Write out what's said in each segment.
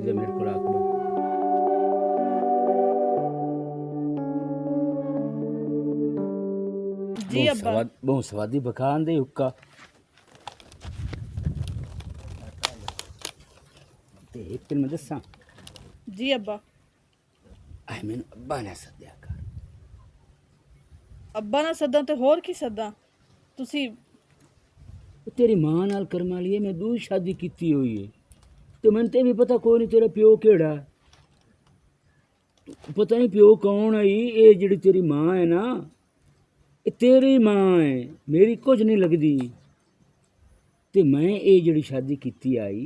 दे मेरे को आके जी अब्बा। बहुत स्वादी पकान दे हुक्का ते एक दिन मैं दसा जी अब्बा। आई मैंने अब्बा ने सद्या कर अब्बा ना सदा तो होर की सदा तुसी तेरी मां नाल कर्मा लिए मैं दूई शादी कीती हुई है तो मैंने ते भी पता कोई नहीं तेरा प्यो केड़ा पता नहीं प्यो कौन है ये जिहड़ी तेरी मां है ना ये तेरी मां है मेरी कुछ नहीं लगदी ते मैं ये जिहड़ी शादी कीती आई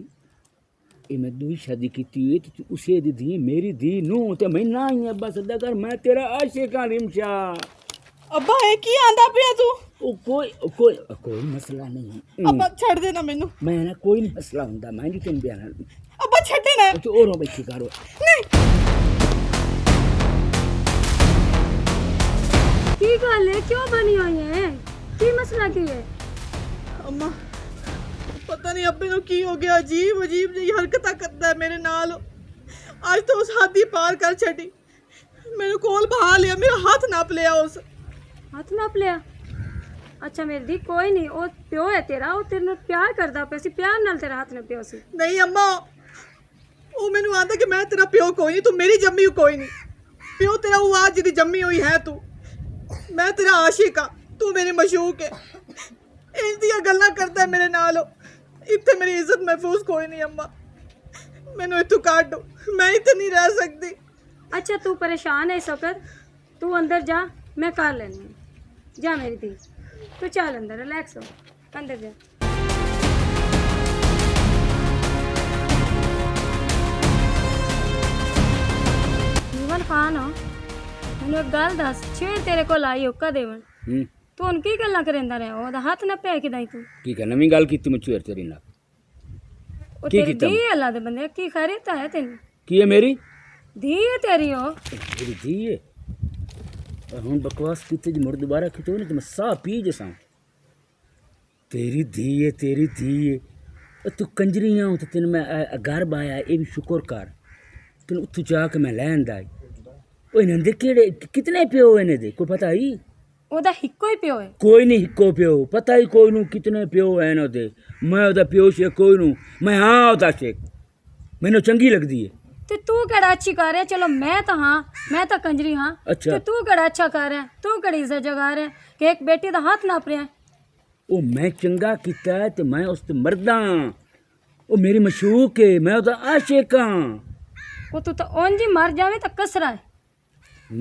ये मैं दूई शादी कीती हुई ते उसे दी धी मेरी धी नू ते मैं ना ही अब्बा सदा कर मैं तेरा आशिक हां रिमशा अब्बा है की आंदा पिया तू कोई मसला नहीं अब्बा छड़ देना मेनू मैं ना कोई नहीं मसला हुंदा मैं जी तेन बयान अब्बा छड्डे ना तो और बैठी करो नहीं की गल है क्यों बनी हुई है की मसला की है अम्मा पता नहीं अब्बे नू की हो गया अजीब अजीब जी हरकतां करदा है मेरे नाल आज तो उस हद ही पार कर छड़ी मेरे कोल बहा लिया मेरा हाथ नाप लिया उस हाथ नाप लिया अच्छा मेरी दी कोई नहीं ओ प्यो है तेरा ओ तेरे नाल प्यार करदा पे सी प्यार नाल तेरा हाथ नापिया सी नहीं अम्मा वो मैनू आंदा कि मैं तेरा प्यो कोई नहीं तू मेरी जम्मी कोई नहीं प्यो तेरा वो आज जिहदी जम्मी हुई है तू मैं तेरा आशिक हाँ तू मेरी मशूक है इंज दियां गल्लां करदा है मेरे नाल इत्थे मेरी इज्जत महफूज कोई नहीं अम्मा मैनू इत्थों काट दो मैं इत्थे नहीं रह सकती अच्छा तू परेशान है इस वक्त तू अंदर जा मैं कर लेनी जा मेरी दी तू चल अंदर रिलैक्स हो अंदर जा जीवन खान हो मैनू एक गल दस छेड़ तेरे को लाई हुक्का देवन तू हुन की गल्लां करेंदा रहा ओदा हाथ नप्पे किदाई तू ठीक है नवी गल कीती मुझे तेरी नाल ओ की तेरी कीता धी अल्लाह दे बंदे की खैरियत है तेनू की है मेरी धी है तेरी ओ मेरी धी है हूँ बकवास कीते जी मुड़ दोबारा खिचो नहीं तो मैं साह पी जसा तेरी धी है तू कंजरी आऊँ तो तेन मैं घर बाया ये भी शुक्र कर तेन उत्थू जाके मैं लैन दा ओ इन्हां दे केड़े कितने प्यो इन्हें दे कोई पता ही ओदा हिक्को ही प्यो है कोई नहीं हिक्को प्यो पता ही कोई नू कितने प्यो हैं ओदे मैं ओदा प्यो शेख कोई नू मैं हाँ ओदा शेख मैनू चंगी लगदी है ते तू केड़ा अच्छी कर रहा है चलो मैं तो हाँ मैं तो कंजरी हाँ अच्छा। ते तू केड़ा अच्छा कर रहा है तू केड़ी इज्जत जगा रहा है कि एक बेटी दा हाथ नाप रहा है ओ मैं चंगा कीता है ते मैं उस ते मरदा ओ मेरी मशूक है मैं ओदा आशिक हाँ वो तू तो उंज ही मर जावे तो कसरा है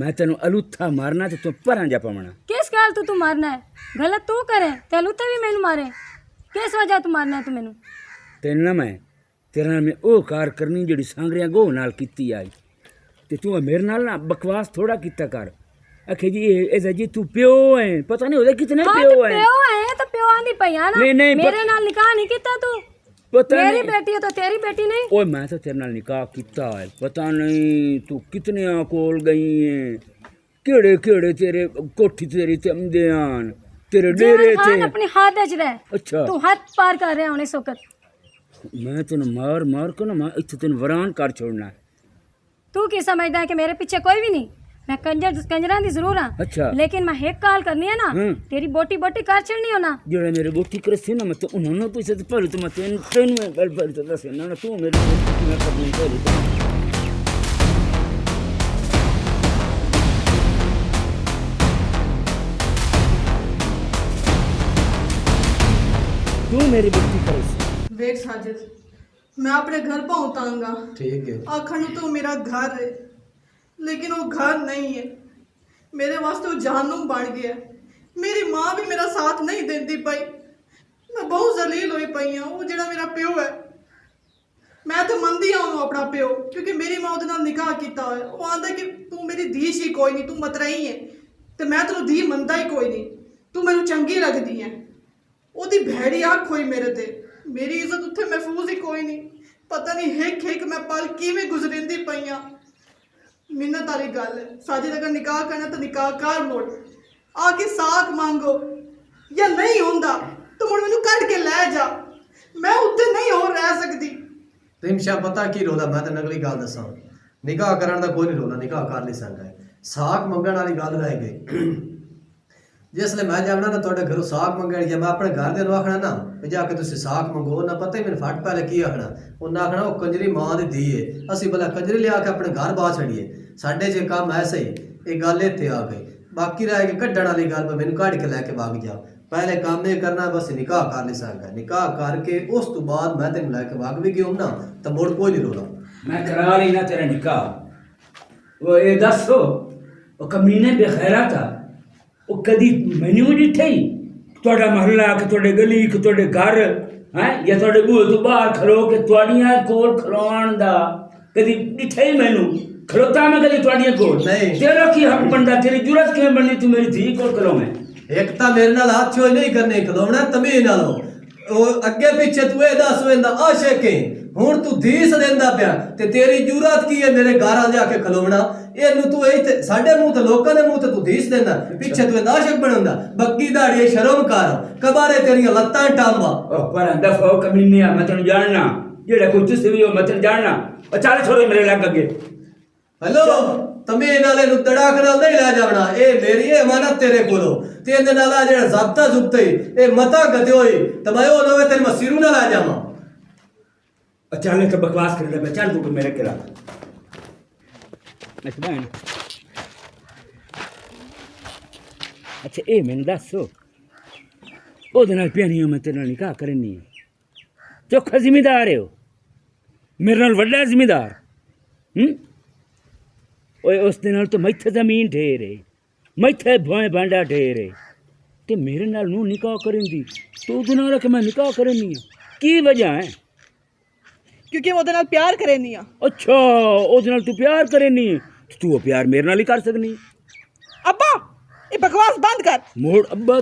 मैं तेन अलूथा मारना तो तू परां जा पवना किस गाल तू मारना है गलत तू करे तेलू तो भी मैनू मारे किस वजह तू मारना है तू मैनू तेन ना मैं तेरे नाल मैं ओ कार करनी जेड़ी सांगरियां गो नाल कीती आई ते तू मेरे नाल ना बकवास थोड़ा कीता कर आखे जी ऐसा जी तू प्यो है पता नहीं होता कितने हाँ प्यो तो है प्यो है तो प्यो आंदी पईया ना नहीं, मेरे नाल निकाह नहीं कीता तू पता मेरी नहीं बेटी है तो तेरी बेटी नहीं ओए मैं तो तेरे नाल निकाह कीता है पता नहीं तू कितने कोल गई है केड़े केड़े तेरे कोठी तेरी ते आंदे आन तेरे डेरे जीवन खान ते अपनी हाथ च रह अच्छा तू हाथ पार कर रहा है इस वक्त मैं तेन मार मार के ना मैं इत्थे तेन वरान कर छोड़ना है तू की समझदा है कि मेरे पीछे कोई भी नहीं मैं कंजरा दी जरूर हाँ अच्छा लेकिन मैं एक काल करनी है ना तेरी बोटी बोटी कर छड़नी हो ना जेड़ा मेरे बोटी करे सी ना मैं तो उन्होंने पूछे तो पहले तो मैं तेन में पहले तो दस ना तू मेरी बोटी की मैं करनी पहले तू मेरी बोटी करे सी देख साजिद मैं अपने घर पहुंचाऊंगा ठीक है आखन तो मेरा घर है लेकिन वो घर नहीं है मेरे वास्ते वो जहन्नुम बन गया मेरी माँ भी मेरा साथ नहीं देती पई मैं बहुत जलील हुई पई हाँ वो जेड़ा मेरा प्यो है मैं तो मनदी हाँ अपना प्यो क्योंकि मेरी माँ उहदे नाल निकाह कीता है वो आंदा कि तू मेरी धी सी कोई नहीं तू मतरई है तो मैं तेनू धी मनदा ही कोई नहीं तू मैनू चंगी लगदी है ओदी भैड़ी अख होई मेरे ते मेरी इज्जत उत्थे महफूज ही कोई नहीं पता नहीं हिक हिक मैं पल किवें गुजरिंदी पई हाँ मिन्नत वाली गल है साजिद अगर निकाह करना तो निकाह कर मोड़ आके साख मांगो या नहीं होंदा तो मुड़ मैनू कट के लै जा मैं उत्थे नहीं होर रह सकदी रिमशा पता की रोला मैं तेन अगली गल दसा निकाह करन दा कोई नहीं रोला निकाह कर नहीं सकदा साख मंगण वाली गल रह गई जिसले मैं जावना ना तुहाडे घरों साख मंगण या मैं अपने घर दे नु आखना ना भी जाके तुसीं साख मंगो ना पता ही मैनूं फट पहले की आखना उन्हें आखना वो कंजरी मां दी धी है असीं भला कंजरी लिया के अपने घर बाह छड़िए साडे जे काम ऐसे ही ये गल इत्थे आ गई बाकी रह गई कड्ढण वाली गल पर मैनूं कढ के लैके भाग जा पहले काम ये करना बस निकाह कर नहीं सकदा निकाह करके उस तो बाद मैं तेन लैके भाग भी गया ना तो मुड़ कोई नहीं रोला मैं करा ली ना तेरा निकाह वो ये दसो वो कमीने बेखैरा था वो कदी मैनू भी डिठे ही ਤੁਹਾਡਾ ਮਹੱਲਾ ਕਿ ਤੁਹਾਡੇ ਗਲੀ ਕਿ ਤੁਹਾਡੇ ਘਰ ਹੈ ਜਾਂ ਤੁਹਾਡੇ ਬੂਹੇ ਤੋਂ ਬਾਹਰ ਖਲੋ ਕੇ ਤੁਹਾਡੀਆਂ ਕੋਲ ਖਲੋਣ ਦਾ ਕਦੀ ਡਿਠੇ ਹੀ ਮੈਨੂੰ ਖਲੋਤਾ ਮੈਂ ਕਦੀ ਤੁਹਾਡੀਆਂ ਕੋਲ ਨਹੀਂ। ਤੇਰਾ ਕੀ ਹੱਕ ਬਣਦਾ ਤੇਰੀ ਜੁਰਤ ਕਿਵੇਂ ਬਣਨੀ ਤੂੰ ਮੇਰੀ ਧੀ ਕੋਲ ਖਲੋਵੇਂ एक तो मेरे नाल हाथ छो नहीं करने खिलौना तमी नालों वो अगे पीछे तू ये दस वेंदा आशिक है हुण तू धीस देंदा पिया ते तेरी जुरत की है मेरे घर आ जाके खिलौना ਇਹਨੂੰ ਤੂੰ ਇੱਥੇ ਸਾਡੇ ਮੂੰਹ ਤੇ ਲੋਕਾਂ ਦੇ ਮੂੰਹ ਤੇ ਤੂੰ ਧੀਸ ਦਿੰਦਾ ਪਿੱਛੇ ਤੂੰ ਨਾਸ਼ਕ ਬਣਾਉਂਦਾ ਬੱਗੀ ਦਾੜੀ ਸ਼ਰਮ ਕਰ ਕਬਾਰੇ ਤੇਰੀਆਂ ਲੱਤਾਂ ਟਾਂਬਾ ਉਹ ਪਰ ਦਫਾ ਕਮੀਨੇ ਮੈਂ ਤੈਨੂੰ ਜਾਣਨਾ ਜਿਹੜਾ ਕੋਈ ਤੁਸੀਂ ਵੀ ਉਹ ਮੈਂ ਤੈਨੂੰ ਜਾਣਨਾ ਉਹ ਚੱਲ ਛੋੜੇ ਮੇਰੇ ਲੱਗ ਅੱਗੇ हेलो तमे नाले नु तड़ाक नाल नहीं ला जावना ए मेरी है अमानत तेरे कोलो ते इंदे नाल आ जेड़ा ज़ाब्ता जुब्ते ए मता गते होई त मैं ओ नवे तेरे मसीरू ना ला जावा अचानक तो बकवास कर रहा चल तू मेरे करा अच्छा ए मैंने दसो ਉਹਦੇ ਨਾਲ ਪਿਆਨੀਆਂ ਮੈਂ ਤੇਰੇ ਨਾਲ ਨਿਕਾਹ ਕਰਨੀ ਹੈ ਚੋਖਾ ਜ਼ਿੰਮੇਦਾਰ ਹੈ ਉਹ ਮੇਰੇ ਨਾਲ ਵੱਡਾ ਜ਼ਿੰਮੇਦਾਰ ਓਏ ਉਸ ਦੇ ਨਾਲ ਤਾਂ ਮੈਥੇ ਜ਼ਮੀਨ ਢੇਰ ਹੈ ਮੈਥੇ ਭੋਏ ਭਾਂਡਾ ਢੇਰ ਹੈ ਤੇ ਮੇਰੇ ਨਾਲ ਨੂੰ ਨਿਕਾਹ ਕਰਨ ਦੀ ਤੂੰ ਉਹਦੇ ਨਾਲ ਕਿ ਮੈਂ ਨਿਕਾਹ ਕਰਨੀ ਹੈ ਕੀ ਵਜ੍ਹਾ ਹੈ क्योंकि वो नाल प्यार करेनी आ अच्छा ਉਹਦੇ ਨਾਲ ਤੂੰ ਪਿਆਰ ਕਰਨੀ ਹੈ ਤੂੰ ਉਹ ਪਿਆਰ ਮੇਰੇ ਨਾਲ ਹੀ ਕਰ ਸਕਨੀ अब्बा ये बकवास बंद कर ਮੋੜ ਅੱਬਾ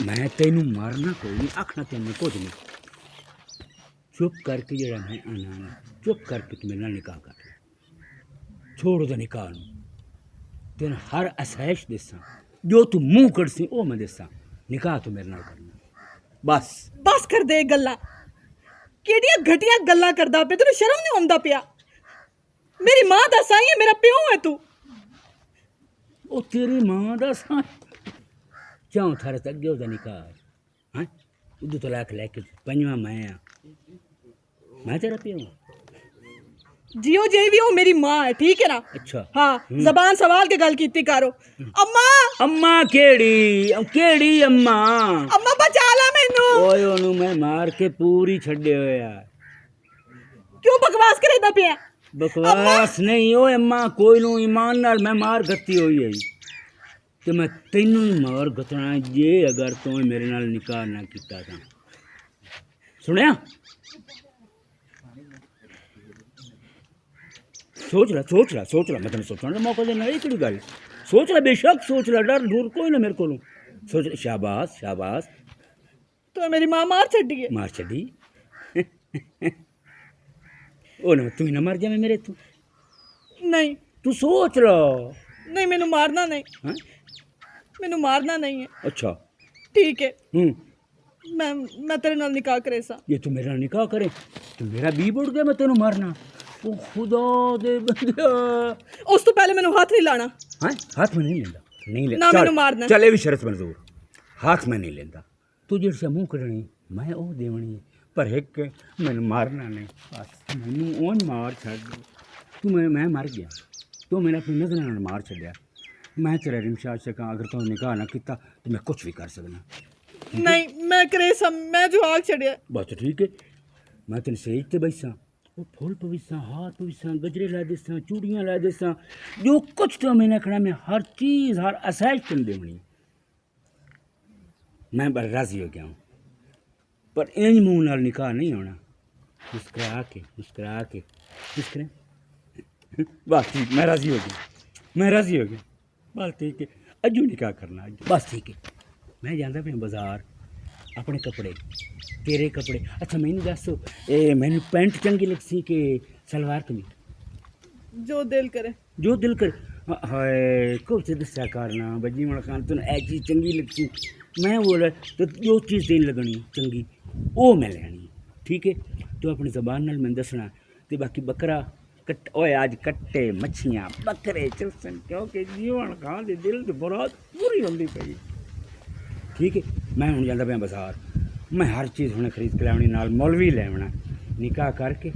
मैं तेनू मारना कोई नहीं आखना तेने कुछ नहीं चुप करके जरा मैं आना चुप करके तू मेरे नाल निकाह कर छोड़ दे निकाह नू तेन हर असैश दसा जो तू मुँह कड़सी वो मैं दसा निकाह तू मेरे नाल करना बस बस कर दे गल्ला केड़ियां घटिया गल्ला करदा पे तेनू शर्म नहीं आंदा पिया मेरी मां दा साई है मेरा प्यो है तू ओ तेरी मां दा साई क्यों थारे तक गयो निकाह हाँ उदू तलाक लैके पंजवा मैं तेरा प्यो जियो जे भी हो मेरी मां है ठीक है ना अच्छा हाँ जबान सवाल के गल कीती करो अम्मा अम्मा केड़ी अम्मा अम्मा बचा ला मैनू ओए ओनू मैं मार के पूरी छड्डे होया क्यों बकवास करेदा पिया बकवास नहीं ओए अम्मा कोई नू ईमान नाल मैं मार गत्ती होई है ते मैं तैनू ही मार गतना जे अगर तू मेरे नाल निकाह ना कीता तां सुनिया सोच ला मैं तेन सोचने का मौका देना ये केड़ी गल सोच ला बेशक सोच ला डर दूर कोई ना मेरे को सोच शाबाश तो मेरी मां मार छड़ी ओ ना तू ही ना मर जावे मेरे तू नहीं तू सोच लो नहीं मैनू मारना नहीं हाँ मैनू मारना नहीं है अच्छा ठीक है मैं तेरे नाल निकाह करे सा ये तू मेरा निकाह करे तू मेरा बी उड़ गया मैं तेनू मारना ओ खुदा दे बंदे उस तो पहले मैनू हाथ नहीं लाना हाँ हाथ में नहीं लेंदा ना मैनू मारना चल ये भी शर्त मंजूर हाथ में नहीं लेंदा तू जिस मुँह कढ़नी मैं वो देवनी पर एक मैनू मारना नहीं बस मैनू ओन मार छड़ तू मैं मर गया तो मैंने अपनी नज़र नाल मार छड़िया मैं तेरा रिमशा शका अगर तू निकाह ना किया तो मैं कुछ भी कर सकना नहीं मैं करे सा मैं जो आग चढ़िया बस ठीक है मैं तेन सेज ते बैसा वो फुल पविसा हाथ पविसा गजरे ला देसा चूड़ियाँ ला देसा जो कुछ तो मैंने खड़ा मैं हर चीज़ हर असैज तेन देवनी मैं बड़ा राज़ी हो गया हूँ पर इंज मुँह नाल निकाह नहीं होना मुस्करा के मुस्करा बस ठीक मैं राज़ी हो गया बस ठीक है अजू निकाह करना अज बस ठीक है मैं जाता पे बाजार अपने कपड़े तेरे कपड़े अच्छा मैंने दस मैंने पैंट चंगी लगसी कि सलवार कमीज जो दिल करे हाय कुछ दस्या करना बजी मन खान तुम ऐ चीज़ चंगी लगती मैं बोला तो जो चीज़ तेन लगनी चंगी वो मैं लैनी ठीक है तू अपनी ज़बान नाल मैं दसना ते बाकी बकरा कट ओए आज कट्टे मच्छियाँ बकरे चुसन क्योंकि जीवन खान दे दिल ते मुराद पूरी होंदी पई ठीक है। मैं हुण जांदा पिया बाज़ार मैं हर चीज़ हुणे खरीद के लियावणी नाल मुल भी लेवना निकाह करके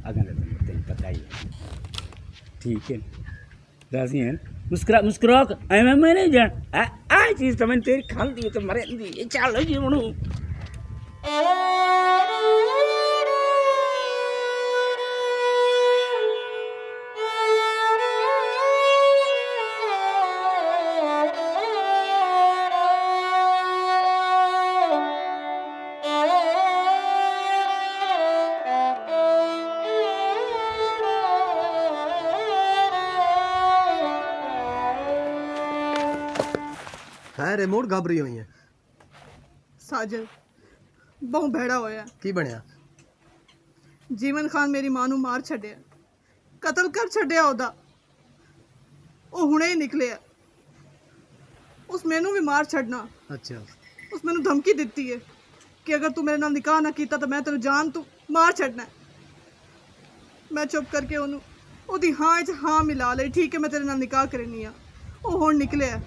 अगले दिन तेन पता ही है ठीक है दस है मुस्कुरा मुस्कुरा एवं मैं नहीं जान आ चीज़ तो मैंने तेरी खाती तो मरे दी चलो जी बनू खैर ਇਹ ਮੋੜ ਘਬਰੀ ਹੋਈ ਹੈ ਸਾਜਲ ਬਹੁ ਭੈੜਾ ਹੋਇਆ। ਕੀ ਬਣਿਆ ਜੀਵਨ ਖਾਨ ਮੇਰੀ ਮਾਂ ਨੂੰ ਮਾਰ ਛੱਡਿਆ, ਕਤਲ ਕਰ ਛੱਡਿਆ ਉਹਦਾ। ਉਹ ਹੁਣੇ ਹੀ ਨਿਕਲਿਆ। ਉਸ ਮੈਨੂੰ ਵੀ ਮਾਰ ਛੱਡਣਾ। ਅੱਛਾ ਉਸ ਮੈਨੂੰ ਧਮਕੀ ਦਿੱਤੀ ਹੈ ਕਿ ਅਗਰ ਤੂੰ ਮੇਰੇ ਨਾਲ ਨਿਕਾਹ ਨਾ ਕੀਤਾ ਤਾਂ ਮੈਂ ਤੈਨੂੰ ਜਾਨ ਤੂੰ ਮਾਰ ਛੱਡਣਾ। ਮੈਂ ਚੁੱਪ ਕਰਕੇ ਉਹਦੀ ਹਾਂ 'ਚ ਹਾਂ ਮਿਲਾ ਲਈ। ਠੀਕ ਹੈ ਮੈਂ ਤੇਰੇ ਨਾਲ ਨਿਕਾਹ ਕਰਨੀ ਆ। ਉਹ ਹੁਣ ਨਿਕਲਿਆ,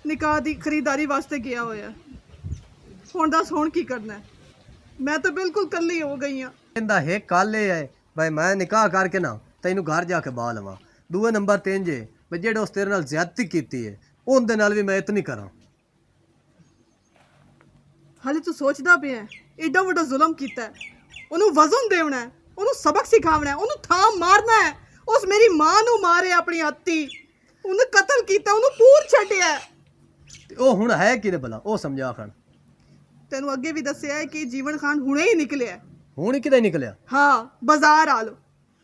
ਨਿਕਾਹ ਦੀ ਖਰੀਦਦਾਰੀ ਵਾਸਤੇ ਗਿਆ ਹੋਇਆ। ਹੁਣ ਦੱਸ ਹੁਣ ਕੀ ਕਰਨਾ? ਮੈਂ ਤਾਂ ਬਿਲਕੁਲ ਇਕੱਲੀ ਹੋ ਗਈ ਹਾਂ। ਇਹਦਾ ਹੈ ਕੱਲ ਇਹ ਹੈ ਭਾਈ ਮੈਂ ਨਿਕਾਹ ਕਰਕੇ ਨਾ ਤੈਨੂੰ ਘਰ ਜਾ ਕੇ ਬਾਹ ਲਵਾਂ। ਦੂਏ ਨੰਬਰ 3 ਜੇ ਵੀ ਜਿਹੜੇ ਉਸ ਤੇਰੇ ਨਾਲ ਜ਼ਿਆਦਤੀ ਕੀਤੀ ਹੈ ਉਹਦੇ ਨਾਲ ਵੀ ਮੈਂ ਇਤਨੀ ਕਰਾਂ। ਹਾਲੇ ਤੂੰ ਸੋਚਦਾ ਪਿਆ ਏਡਾ ਵੱਡਾ ਜ਼ੁਲਮ ਕੀਤਾ ਹੈ। ਉਹਨੂੰ ਵਜ਼ਨ ਦੇਵਣਾ ਹੈ, ਉਹਨੂੰ ਸਬਕ ਸਿਖਾਉਣਾ ਹੈ, ਉਹਨੂੰ ਥਾਂ ਮਾਰਨਾ ਹੈ। ਉਸ ਮੇਰੀ ਮਾਂ ਨੂੰ ਮਾਰਿਆ ਆਪਣੀ ਹੱਥੀ, ਉਹਨੇ ਕਤਲ ਕੀਤਾ, ਉਹਨੂੰ ਪੂਰ ਛੱਡਿਆ। ਤੇ ਉਹ ਹੁਣ ਹੈ ਕਿਹਦੇ ਭਲਾ ਉਹ ਸਮਝਾ ਖਾਨ। ਤੈਨੂੰ ਅੱਗੇ ਵੀ ਦੱਸਿਆ ਹੈ ਕਿ ਜੀਵਨ ਖਾਨ ਹੁਣੇ ਹੀ ਨਿਕਲਿਆ। ਹੁਣ ਕਿਤੇ ਨਿਕਲਿਆ? ਹਾਂ ਬਾਜ਼ਾਰ ਆ ਲੋ।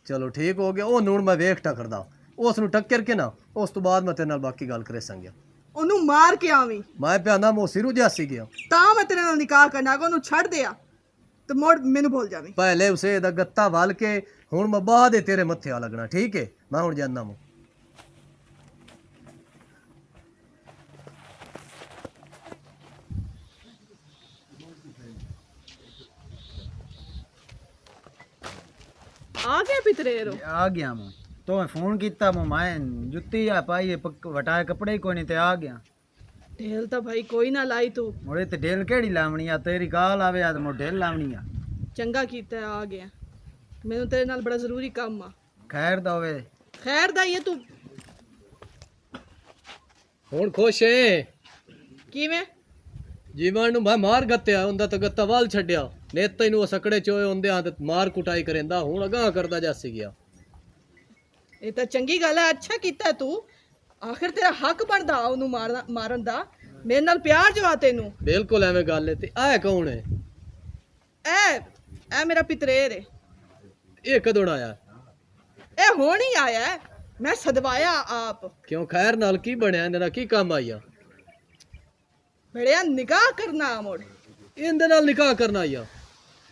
ਚਲੋ ਠੀਕ ਹੋ ਗਿਆ। ਉਹ ਨੂਣ ਮੈਂ ਵੇਖ ਟੱਕਰਦਾ ਉਸ ਨੂੰ ਟੱਕਰ ਕੇ ਨਾ ਉਸ ਤੋਂ ਬਾਅਦ ਮੈਂ ਤੇਰੇ ਨਾਲ ਬਾਕੀ ਗੱਲ ਕਰੇ ਸੰਗਿਆ। ਉਹਨੂੰ ਮਾਰ ਕੇ ਆਵੀਂ। ਮੈਂ ਪਿਆਨਾ ਮੋ ਸਿਰੂ ਜਾਸੀ ਗਿਆ ਤਾਂ ਮੈਂ ਤੇਰੇ ਨਾਲ ਨਿਕਾਹ ਕਰਨਾ। ਉਹਨੂੰ ਛੱਡ ਦਿਆ ਤੇ ਮੋੜ ਮੈਨੂੰ ਭੁੱਲ ਜਾਵੀਂ। ਪਹਿਲੇ ਉਸੇ ਦਾ ਗੱਤਾ ਵਲ ਕੇ ਹੁਣ ਮੈਂ ਬਾਅਦ ਦੇ ਤੇਰੇ ਮੱਥੇ ਆ ਲੱਗਣਾ। ਠੀਕ ਹੈ ਮੈਂ ਹੁਣ ਜਾਂਦਾ ਮੋ। ਆ ਗਿਆ ਪਿਤਰੇਰੋ। आ गया मैं तो मैं फोन किया मैं जुत्ती आ पाई वटाए कपड़े ही कोई नहीं ते आ गया ढेल ਤਾਂ ਭਾਈ ਕੋਈ ਨਾ ਲਾਈ ਤੂੰ। मुड़े ते ढेल केड़ी लावनी आ तेरी गाल आवे आ तो मुड़ ढेल लावनी आ ਚੰਗਾ ਕੀਤਾ ਆ ਗਿਆ। ਮੈਨੂੰ ਤੇਰੇ ਨਾਲ ਬੜਾ ਜ਼ਰੂਰੀ ਕੰਮ ਆ। खैर दा होवे ਖੈਰ ਦਾ ਇਹ ਤੂੰ ਹੁਣ ਖੁਸ਼ ਹੈ? ਕਿਵੇਂ? ਜੀਵਨ ਨੂੰ ਮੈਂ ਮਾਰ ਗੱਤਿਆ ਉਹਦਾ ਤਾਂ ਗੱਤਾ ਵਾਲ ਛੱਡਿਆ ਨੇਤ ਤੈਨੂੰ ਸਕੜੇ ਚੋਏ ਹੁੰਦੇ ਆ ਤੇ ਮਾਰ ਕੁਟਾਈ ਕਰੇਂਦਾ ਹੁਣ ਅਗਾਹ ਕਰਦਾ ਜਾਸੀ ਗਿਆ। ਇਹ ਤਾਂ ਚੰਗੀ ਗੱਲ ਹੈ। ਅੱਛਾ ਕੀਤਾ ਤੂੰ। ਆਖਿਰ ਤੇਰਾ ਹੱਕ ਬਣਦਾ ਉਹਨੂੰ ਮਾਰਨ ਦਾ। ਮੇਰੇ ਨਾਲ ਪਿਆਰ ਜੋ ਆ ਤੈਨੂੰ। ਬਿਲਕੁਲ ਐਵੇਂ ਗੱਲ ਹੈ। ਤੇ ਆਹ ਕੌਣ ਹੈ? ਇਹ ਮੇਰਾ ਪਿਤਰੇਰ ਹੈ। ਇਹ ਕਦੋਂ ਆਇਆ? ਇਹ ਹੁਣ ਹੀ ਆਇਆ ਹੈ। ਮੈਂ ਸਦਵਾਇਆ ਆਪ। ਕਿਉਂ ਖੈਰ ਨਾਲ ਕੀ ਬਣਿਆ? ਇਹਦੇ ਨਾਲ ਕੀ ਕੰਮ ਆਇਆ? ਬੜਿਆ ਨਿਕਾਹ ਕਰਨਾ ਮੋੜ। ਇਹਦੇ ਨਾਲ ਨਿਕਾਹ ਕਰਨਾ ਆਇਆ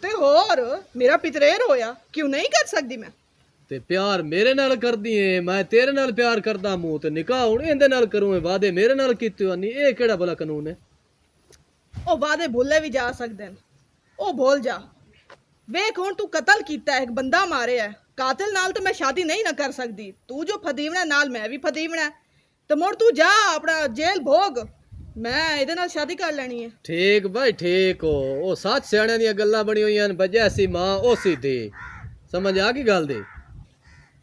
ਤੇ ਹੋਰ ਮੇਰਾ ਪਿਤਰੇਰ ਹੋਇਆ ਕਿਉਂ ਨਹੀਂ ਕਰ ਸਕਦੀ ਮੈਂ? ਤੇ ਪਿਆਰ ਮੇਰੇ ਨਾਲ ਕਰਦੀ ਏ? ਮੈਂ ਤੇਰੇ ਨਾਲ ਪਿਆਰ ਕਰਦਾ ਮੂੰ ਤੇ ਨਿਕਾਹ ਹੁਣ ਇਹਦੇ ਨਾਲ ਕਰੂੰ। ਇਹ ਵਾਅਦੇ ਮੇਰੇ ਨਾਲ ਕੀਤੇ ਹੋਏ ਨਹੀਂ। ਇਹ ਕਿਹੜਾ ਭਲਾ ਕਾਨੂੰਨ ਹੈ? ਉਹ ਵਾਅਦੇ ਭੁੱਲੇ ਵੀ ਜਾ ਸਕਦੇ ਨੇ। ਉਹ ਭੁੱਲ ਜਾ। ਵੇਖ ਹੁਣ ਤੂੰ ਕਤਲ ਕੀਤਾ ਹੈ, ਇੱਕ ਬੰਦਾ ਮਾਰਿਆ। ਕਾਤਲ ਨਾਲ ਤਾਂ ਮੈਂ ਸ਼ਾਦੀ ਨਹੀਂ ਨਾ ਕਰ ਸਕਦੀ। ਤੂੰ ਜੋ ਫਦੀਵਣਾ ਨਾਲ ਮੈਂ ਵੀ ਫਦੀਵਣਾ। ਤੇ ਮੁੜ ਤੂੰ ਜਾ ਆਪਣਾ ਜੇਲ੍ਹ ਭੋਗ। ਮੈਂ ਇਹਦੇ ਨਾਲ ਸ਼ਾਦੀ ਕਰ ਲੈਣੀ ਹੈ। ਠੀਕ ਭਾਈ ਠੀਕ ਹੋ। ਉਹ ਸੱਚ ਸਿਆਣਿਆਂ ਦੀਆਂ ਗੱਲਾਂ ਬਣੀ ਹੋਈਆਂ ਨੇ। ਵਜ੍ਹਾ ਸੀ ਮਾਂ ਉਹ ਸੀ ਤੇ ਸਮਝ ਆ ਗਈ ਗੱਲ ਦੇ।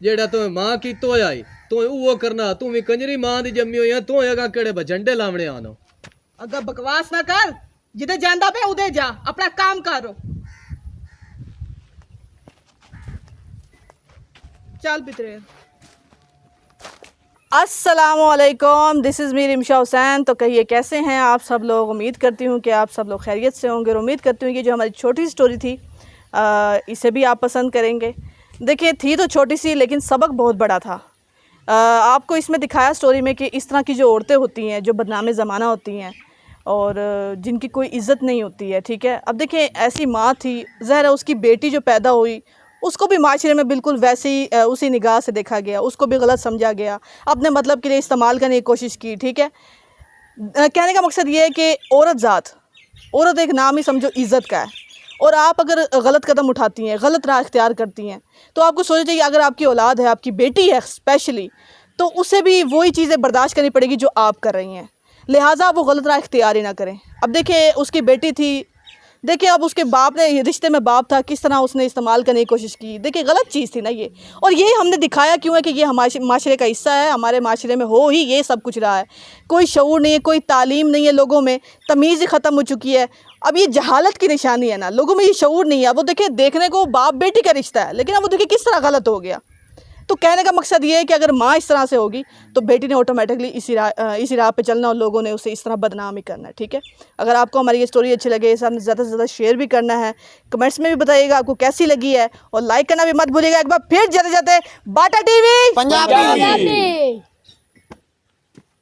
ਜਿਹੜਾ ਤੂੰ ਮਾਂ ਕੀਤਾ ਹੋਇਆ ਈ ਤੂੰ ਉਹ ਕਰਨਾ। ਤੂੰ ਵੀ ਕੰਜਰੀ ਮਾਂ ਦੀ ਜੰਮੀ ਹੋਈ ਆ। ਤੂੰ ਹੈਗਾ ਕਿਹੜੇ ਬਝੰਡੇ ਲਾਵਣੇ ਆਨੋ। ਅੱਗਾ ਬਕਵਾਸ ਨਾ ਕਰ। ਜਿੱਦੇ ਜਾਂਦਾ ਪਿਆ ਉਹਦੇ ਜਾ। ਆਪਣਾ ਕੰਮ ਕਰੋ। चल पितरे। अस्सलामुअलैकुम, दिस इज़ मीर इमशा हुसैन। तो कहिए कैसे हैं आप सब लोग? उम्मीद करती हूँ कि आप सब लोग खैरियत से होंगे और उम्मीद करती हूँ कि जो हमारी छोटी स्टोरी थी इसे भी आप पसंद करेंगे। देखिए थी तो छोटी सी लेकिन सबक बहुत बड़ा था। आपको इसमें दिखाया स्टोरी में कि इस तरह की जो औरतें होती हैं जो बदनाम ज़माना होती हैं और जिनकी कोई इज़्ज़त नहीं होती है। ठीक है, अब देखिए ऐसी माँ थी, ज़ाहिर है उसकी बेटी जो पैदा हुई उसको भी माशरे में बिल्कुल वैसे ही उसी निगाह से देखा गया। उसको भी गलत समझा गया, अपने मतलब के लिए इस्तेमाल करने की कोशिश की। ठीक है, कहने का मकसद ये है कि औरत ज़ात, औरत एक नाम ही समझो इज़्ज़त का है। और आप अगर गलत कदम उठाती हैं, गलत राह इख्तियार करती हैं, तो आपको सोचना चाहिए अगर आपकी औलाद है, आपकी बेटी है स्पेशली, तो उसे भी वही चीज़ें बर्दाश्त करनी पड़ेगी जो आप कर रही हैं। लिहाजा वो गलत राह इख्तियार ही ना करें। अब देखिए उसकी बेटी थी, देखिए अब उसके बाप ने, रिश्ते में बाप था, किस तरह उसने इस्तेमाल करने की कोशिश की। देखिए गलत चीज़ थी ना ये, और यही हमने दिखाया क्यों है कि ये हमारे माशरे का हिस्सा है, हमारे माशरे में हो ही ये सब कुछ रहा है। कोई शऊर नहीं है, कोई तालीम नहीं है, लोगों में तमीज़ ही ख़त्म हो चुकी है। अब ये जहालत की निशानी है ना, लोगों में ये शऊर नहीं है। वो देखिए देखने को बाप बेटी का रिश्ता है, लेकिन अब वो देखिए किस तरह गलत हो गया। तो कहने का मकसद ये है कि अगर माँ इस तरह से होगी तो बेटी ने ऑटोमेटिकली इसी राह पे चलना, और लोगों ने उसे इस तरह बदनाम ही करना है। ठीक है, अगर आपको हमारी ये स्टोरी अच्छी लगे, इसे ज़्यादा से ज़्यादा शेयर भी करना है, कमेंट्स में भी बताइएगा आपको कैसी लगी है, और लाइक करना भी मत भूलिएगा। एक बार फिर जाते जाते बाटा टीवी पंजाबी।